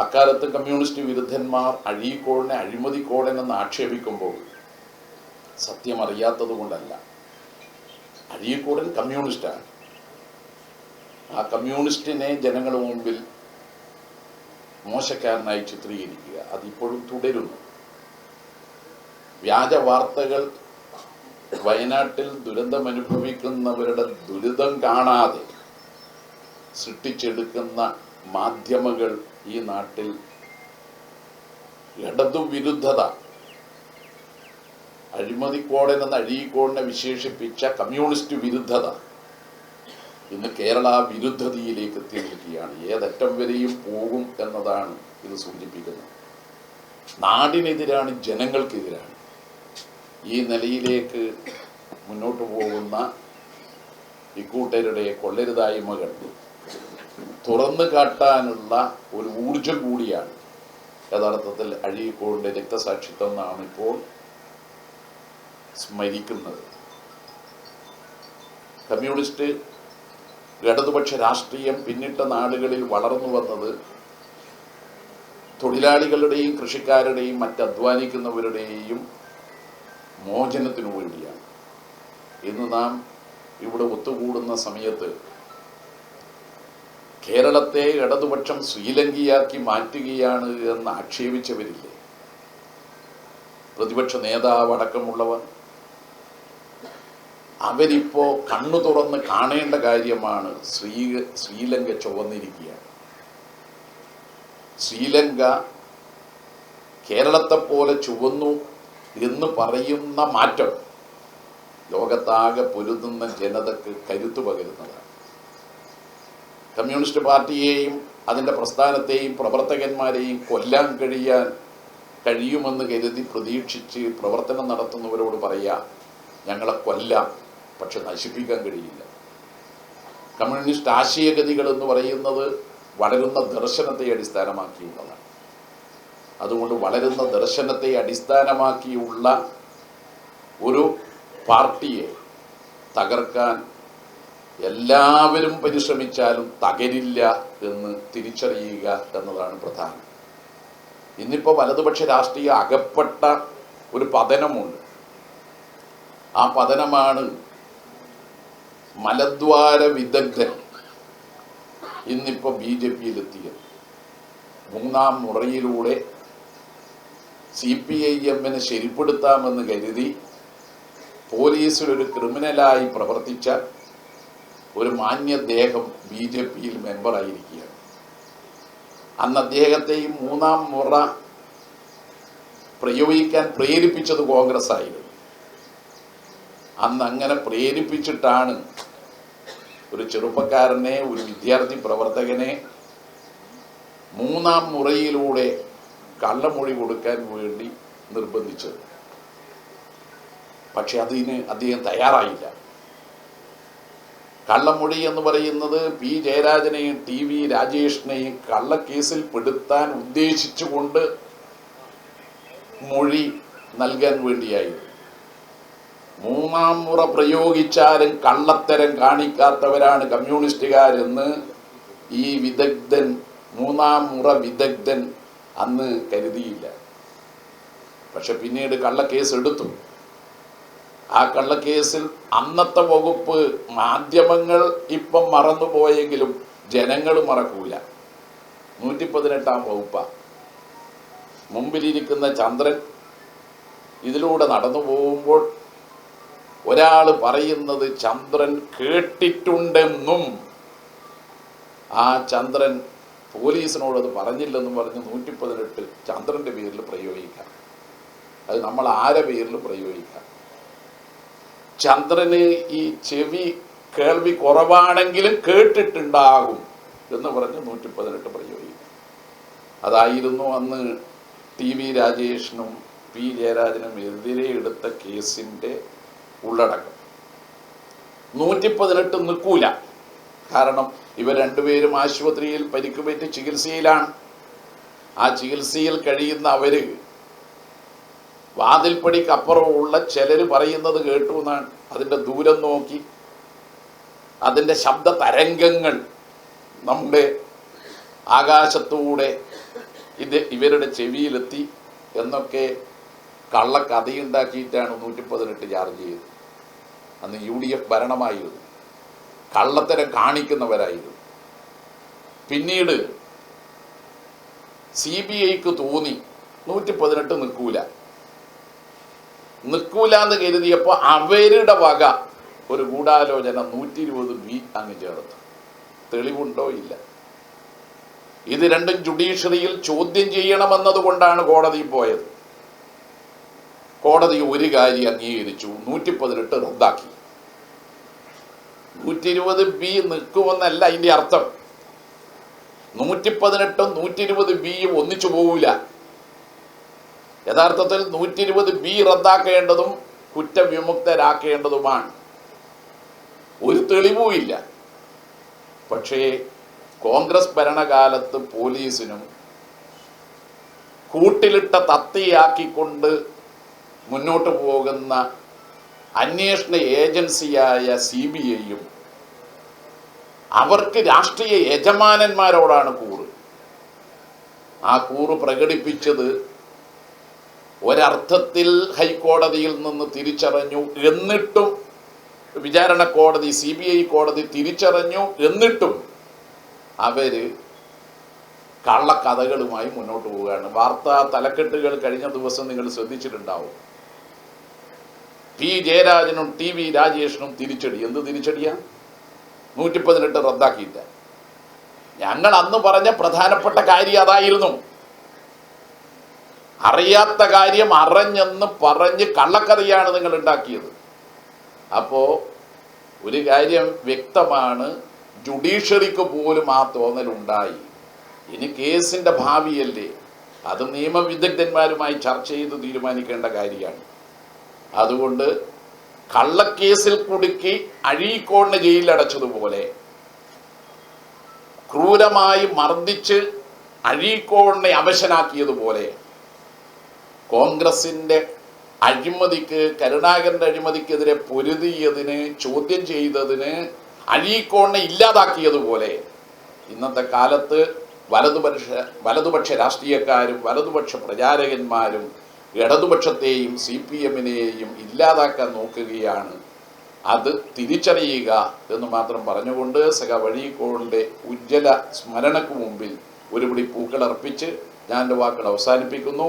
അക്കാലത്ത് കമ്മ്യൂണിസ്റ്റ് വിരുദ്ധന്മാർ അഴീക്കോടിനെ അഴിമതിക്കോടൻ എന്ന് ആക്ഷേപിക്കുമ്പോൾ സത്യം അറിയാത്തത് കൊണ്ടല്ല. അഴീക്കോടൻ കമ്മ്യൂണിസ്റ്റാണ്. ആ കമ്മ്യൂണിസ്റ്റിനെ ജനങ്ങളുടെ മുമ്പിൽ മോശക്കാരനായി ചിത്രീകരിക്കുക അതിപ്പോഴും തുടരുന്നു. വ്യാജ വാർത്തകൾ വയനാട്ടിൽ ദുരന്തമനുഭവിക്കുന്നവരുടെ ദുരിതം കാണാതെ സൃഷ്ടിച്ചെടുക്കുന്ന മാധ്യമങ്ങൾ ഈ നാട്ടിൽ ഇടതുവിരുദ്ധത, അഴിമതിക്കോടൻ എന്ന അഴീക്കോടിനെ വിശേഷിപ്പിച്ച കമ്മ്യൂണിസ്റ്റ് വിരുദ്ധത ഇന്ന് കേരള വിരുദ്ധതയിലേക്ക് എത്തി നിൽക്കുകയാണ്. ഏതറ്റം വരെയും പോകും എന്നതാണ് ഇത് സൂചിപ്പിക്കുന്നത്. നാടിനെതിരാണ്, ജനങ്ങൾക്കെതിരാണ്. ഈ നിലയിലേക്ക് മുന്നോട്ട് പോകുന്ന ഇക്കൂട്ടരുടെ കൊള്ളരുതായ്മകൾ തുറന്നു കാട്ടാനുള്ള ഒരു ഊർജം കൂടിയാണ് യഥാർത്ഥത്തിൽ അഴീക്കോടിന്റെ രക്തസാക്ഷിത്വം നാം ഇപ്പോൾ സ്മരിക്കുന്നത്. കമ്മ്യൂണിസ്റ്റ് ഇടതുപക്ഷ രാഷ്ട്രീയം പിന്നിട്ട നാടുകളിൽ വളർന്നു വന്നത് തൊഴിലാളികളുടെയും കൃഷിക്കാരുടെയും മറ്റധ്വാനിക്കുന്നവരുടെയും മോചനത്തിനു വേണ്ടിയാണ്. ഇന്ന് നാം ഇവിടെ ഒത്തുകൂടുന്ന സമയത്ത് കേരളത്തെ ഇടതുപക്ഷം ശ്രീലങ്കയാക്കി മാറ്റുകയാണ് എന്ന് ആക്ഷേപിച്ചവരില്ലേ? പ്രതിപക്ഷ നേതാവ് അടക്കമുള്ളവർ അവരിപ്പോ കണ്ണു തുറന്ന് കാണേണ്ട കാര്യമാണ്. ശ്രീലങ്ക ചുവന്നിരിക്കുകയാണ്. ശ്രീലങ്ക കേരളത്തെ പോലെ ചുവന്നു എന്ന് പറയുന്ന മാറ്റം ലോകത്താകെ പൊരുതുന്ന ജനതക്ക് കരുത്തു പകരുന്നതാണ്. കമ്മ്യൂണിസ്റ്റ് പാർട്ടിയെയും അതിൻ്റെ പ്രസ്ഥാനത്തെയും പ്രവർത്തകന്മാരെയും കൊല്ലാൻ കഴിയുമെന്ന് കരുതി പ്രതീക്ഷിച്ച് പ്രവർത്തനം നടത്തുന്നവരോട് പറയാം, ഞങ്ങളെ കൊല്ലാം, പക്ഷെ നശിപ്പിക്കാൻ കഴിയില്ല. കമ്മ്യൂണിസ്റ്റ് ആശയഗതികൾ എന്ന് പറയുന്നത് വളരുന്ന ദർശനത്തെ അടിസ്ഥാനമാക്കിയുള്ളതാണ്. അതുകൊണ്ട് വളരുന്ന ദർശനത്തെ അടിസ്ഥാനമാക്കിയുള്ള ഒരു പാർട്ടിയെ തകർക്കാൻ എല്ലാവരും പരിശ്രമിച്ചാലും തകരില്ല എന്ന് തിരിച്ചറിയുക എന്നതാണ് പ്രധാനം. ഇന്നിപ്പോൾ വലതുപക്ഷ രാഷ്ട്രീയ അകപ്പെട്ട ഒരു പതനമുണ്ട്. ആ പതനമാണ് മലദ്വാര വിദഗ്ധൻ ഇന്നിപ്പോൾ BJP-യിൽ എത്തിയത്. മൂന്നാം മുറയിലൂടെ CPIM-നെ ശരിപ്പെടുത്താമെന്ന് കരുതി പോലീസിലൊരു ക്രിമിനലായി പ്രവർത്തിച്ച ഒരു മാന്യദേഹം BJP-യിൽ മെമ്പറായിരിക്കുകയാണ്. അന്ന് അദ്ദേഹത്തെയും മൂന്നാം മുറ പ്രയോഗിക്കാൻ പ്രേരിപ്പിച്ചത് കോൺഗ്രസ് ആയിരുന്നു. അന്ന് അങ്ങനെ പ്രേരിപ്പിച്ചിട്ടാണ് ഒരു ചെറുപ്പക്കാരനെ, ഒരു വിദ്യാർത്ഥി പ്രവർത്തകനെ മൂന്നാം മുറയിലൂടെ കള്ളമൊഴി കൊടുക്കാൻ വേണ്ടി നിർബന്ധിച്ചത്. പക്ഷെ അതിന് അദ്ദേഹം തയ്യാറായില്ല. കള്ളമൊഴി എന്ന് പറയുന്നത് P. ജയരാജനെയും TV രാജേഷിനെയും കള്ളക്കേസിൽ പെടുത്താൻ ഉദ്ദേശിച്ചുകൊണ്ട് മൊഴി നൽകാൻ വേണ്ടിയായിരുന്നു. മൂന്നാം മുറ പ്രയോഗിച്ചാലും കള്ളത്തരം കാണിക്കാത്തവരാണ് കമ്മ്യൂണിസ്റ്റുകാരെന്ന് ഈ വിദഗ്ധൻ, മൂന്നാം മുറ വിദഗ്ധൻ അന്ന് കരുതിയില്ല. പക്ഷെ പിന്നീട് കള്ളക്കേസ് എടുത്തു. ആ കള്ളക്കേസിൽ അന്നത്തെ വകുപ്പ് മാധ്യമങ്ങൾ ഇപ്പം മറന്നുപോയെങ്കിലും ജനങ്ങൾ മറക്കൂല. 118-ാം വകുപ്പാണ്. മുമ്പിലിരിക്കുന്ന ചന്ദ്രൻ ഇതിലൂടെ നടന്നു പോകുമ്പോൾ ഒരാൾ പറയുന്നത് ചന്ദ്രൻ കേട്ടിട്ടുണ്ടെന്നും ആ ചന്ദ്രൻ പോലീസിനോടത് പറഞ്ഞില്ലെന്നും പറഞ്ഞ് 118 ചന്ദ്രൻ്റെ പേരിൽ പ്രയോഗിക്കാം. അത് നമ്മൾ ആരെ പേരിൽ പ്രയോഗിക്കാം. ചന്ദ്രന് ഈ ചെവി കേൾവി കുറവാണെങ്കിലും കേട്ടിട്ടുണ്ടാകും എന്ന് പറഞ്ഞ് 118 പ്രയോഗിക്കാം. അതായിരുന്നു അന്ന് TV രാജേഷിനും P. ജയരാജനും എതിരെ എടുത്ത കേസിൻ്റെ ഉള്ളടക്കം. 118 നിൽക്കൂല. കാരണം ഇവർ രണ്ടുപേരും ആശുപത്രിയിൽ പരിക്കുപറ്റി ചികിത്സയിലാണ്. ആ ചികിത്സയിൽ കഴിയുന്ന അവര് വാതിൽപ്പടിക്കപ്പുറമുള്ള ചിലർ പറയുന്നത് കേട്ടു എന്നാണ്. അതിൻ്റെ ദൂരം നോക്കി അതിൻ്റെ ശബ്ദ തരംഗങ്ങൾ നമ്മുടെ ആകാശത്തൂടെ ഇത് ഇവരുടെ ചെവിയിലെത്തി എന്നൊക്കെ കള്ളക്കഥയുണ്ടാക്കിയിട്ടാണ് 118 ചാർജ് ചെയ്തത്. അന്ന് UDF ഭരണമായിരുന്നു, കള്ളത്തരം കാണിക്കുന്നവരായിരുന്നു. പിന്നീട് CBIക്ക് തോന്നി 118 നിൽക്കൂല എന്ന് കരുതിയപ്പോൾ അവരുടെ വക ഒരു ഗൂഢാലോചന 120B അങ്ങ് ചേർത്ത്. തെളിവുണ്ടോ? ഇല്ല. ഇത് രണ്ടും ജുഡീഷ്യറിയിൽ ചോദ്യം ചെയ്യണമെന്നതുകൊണ്ടാണ് കോടതി പോയത്. കോടതി ഒരു കാര്യം അംഗീകരിച്ചു, 118 റദ്ദാക്കി. 120B നിൽക്കുമെന്നല്ല അതിൻ്റെ അർത്ഥം. 118 120B ഒന്നിച്ചു പോവില്ല. യഥാർത്ഥത്തിൽ 120B റദ്ദാക്കേണ്ടതും കുറ്റവിമുക്തരാക്കേണ്ടതുമാണ്. ഒരു തെളിവുമില്ല. പക്ഷേ കോൺഗ്രസ് ഭരണകാലത്ത് പോലീസിനും കൂട്ടിലിട്ട തത്തിയാക്കിക്കൊണ്ട് മുന്നോട്ട് പോകുന്ന അന്വേഷണ ഏജൻസിയായ CBIയും അവർക്ക് രാഷ്ട്രീയ യജമാനന്മാരോടാണ് കൂറ്. ആ കൂറ് പ്രകടിപ്പിച്ചത് ഒരർത്ഥത്തിൽ ഹൈക്കോടതിയിൽ നിന്ന് തിരിച്ചറിഞ്ഞു. എന്നിട്ടും വിചാരണ കോടതി, CBI കോടതി തിരിച്ചറിഞ്ഞു. എന്നിട്ടും അവര് കള്ളക്കഥകളുമായി മുന്നോട്ട് പോവുകയാണ്. വാർത്താ തലക്കെട്ടുകൾ കഴിഞ്ഞ ദിവസം നിങ്ങൾ ശ്രദ്ധിച്ചിട്ടുണ്ടാവും. P. ജയരാജനും TV രാജേഷിനും തിരിച്ചടി. എന്ത് തിരിച്ചടിയാ? 118 റദ്ദാക്കിയില്ല. ഞങ്ങൾ അന്ന് പറഞ്ഞ പ്രധാനപ്പെട്ട കാര്യം അതായിരുന്നു. അറിയാത്ത കാര്യം അറിഞ്ഞെന്ന് പറഞ്ഞ് കള്ളക്കഥയാണ് നിങ്ങൾ ഉണ്ടാക്കിയത്. അപ്പോൾ ഒരു കാര്യം വ്യക്തമാണ്, ജുഡീഷ്യറിക്ക് പോലും ആ തോന്നലുണ്ടായി. ഇനി കേസിൻ്റെ ഭാവിയല്ലേ, അത് നിയമവിദഗ്ധന്മാരുമായി ചർച്ച ചെയ്ത് തീരുമാനിക്കേണ്ട കാര്യമാണ്. അതുകൊണ്ട് കള്ളക്കേസിൽ കുടുക്കി അഴീക്കോടിനെ ജയിലിലടച്ചതുപോലെ ക്രൂരമായി മർദ്ദിച്ച് അഴീക്കോടിനെ അവശനാക്കിയതുപോലെ കോൺഗ്രസിൻ്റെ അഴിമതിക്ക്, കരുണാകരൻ്റെ അഴിമതിക്കെതിരെ പൊരുതിയതിന്, ചോദ്യം ചെയ്തതിന് അഴീക്കോടിനെ ഇല്ലാതാക്കിയതുപോലെ ഇന്നത്തെ കാലത്ത് വലതുപക്ഷ രാഷ്ട്രീയക്കാരും വലതുപക്ഷ പ്രചാരകന്മാരും ഇടതുപക്ഷത്തെയും CPMനെയും ഇല്ലാതാക്കാൻ നോക്കുകയാണ്. അത് തിരിച്ചറിയുക എന്ന് മാത്രം പറഞ്ഞുകൊണ്ട് അഴീക്കോടിൻ്റെ ഉജ്ജ്വല സ്മരണയ്ക്ക് മുമ്പിൽ ഒരുപിടി പൂക്കൾ അർപ്പിച്ച് ഞാൻ എൻ്റെ വാക്കുകൾ അവസാനിപ്പിക്കുന്നു.